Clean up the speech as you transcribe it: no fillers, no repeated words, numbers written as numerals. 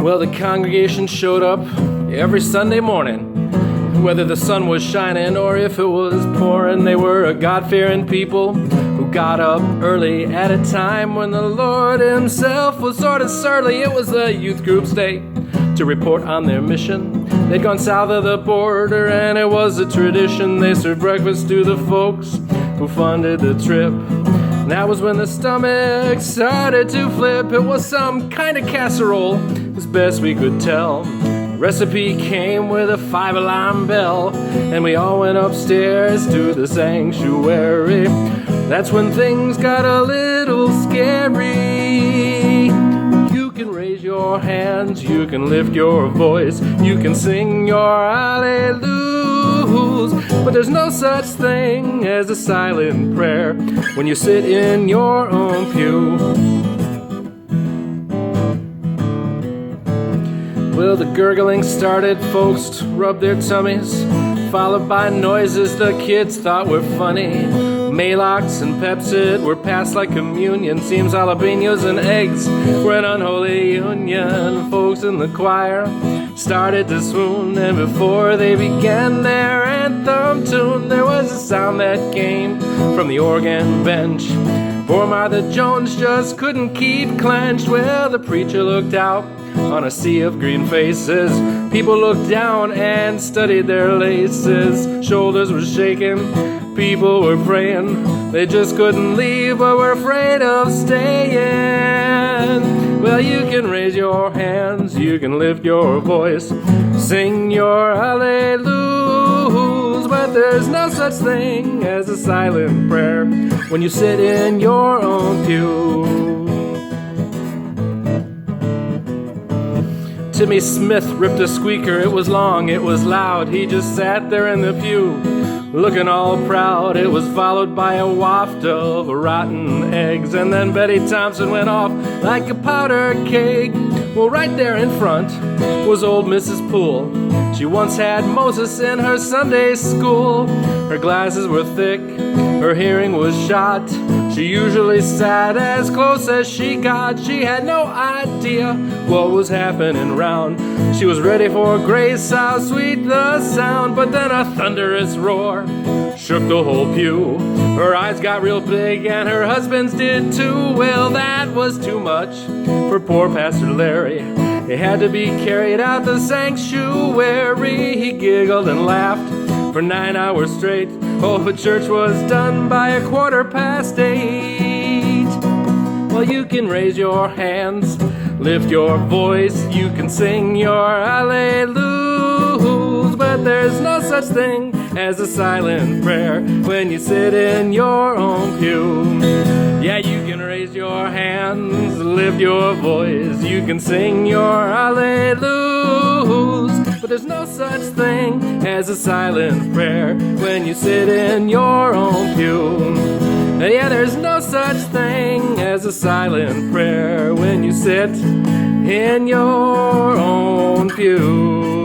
Well, the congregation showed up every Sunday morning. Whether the sun was shining or if it was pouring, they were a God-fearing people who got up early at a time when the Lord himself was sort of surly. It was the youth group's day to report on their mission. They'd gone south of the border and it was a tradition. They served breakfast to the folks who funded the trip. And that was when the stomach started to flip. It was some kind of casserole, as best we could tell. The recipe came with a 5-alarm bell, and we all went upstairs to the sanctuary. That's when things got a little scary. You can raise your hands, you can lift your voice, you can sing your hallelujahs, but there's no such thing as a silent prayer when you sit in your own pew. Well, the gurgling started, folks rubbed their tummies, followed by noises the kids thought were funny. Maalox and Pepsid were passed like communion. Seems jalapenos and eggs were an unholy union. Folks in the choir started to swoon, and before they began their anthem tune, there was a sound that came from the organ bench. Poor Martha Jones just couldn't keep clenched. Well, the preacher looked out on a sea of green faces. People looked down and studied their laces. Shoulders were shaking, people were praying. They just couldn't leave but were afraid of staying. Well, you can raise your hands, you can lift your voice, sing your hallelujahs, but there's no such thing as a silent prayer when you sit in your own pew. Timmy Smith ripped a squeaker. It was long, it was loud. He just sat there in the pew, looking all proud. It was followed by a waft of rotten eggs, and then Betty Thompson went off like a powder keg. Well, right there in front was old Mrs. Poole. She once had Moses in her Sunday school. Her glasses were thick, her hearing was shot. She usually sat as close as she got. She had no idea what was happening round. She was ready for grace, how sweet the sound. But then a thunderous roar shook the whole pew. Her eyes got real big and her husband's did too. Well, that was too much for poor Pastor Larry. He had to be carried out the sanctuary. He giggled and laughed for 9 hours straight. Oh, but church was done by 8:15. Well, you can raise your hands, lift your voice, you can sing your hallelujahs, but there's no such thing as a silent prayer when you sit in your own pew. Yeah, you can raise your hands, lift your voice, you can sing your hallelujahs, but there's no such thing as a silent prayer when you sit in your own pew. Yeah, there's no such thing as a silent prayer when you sit in your own pew.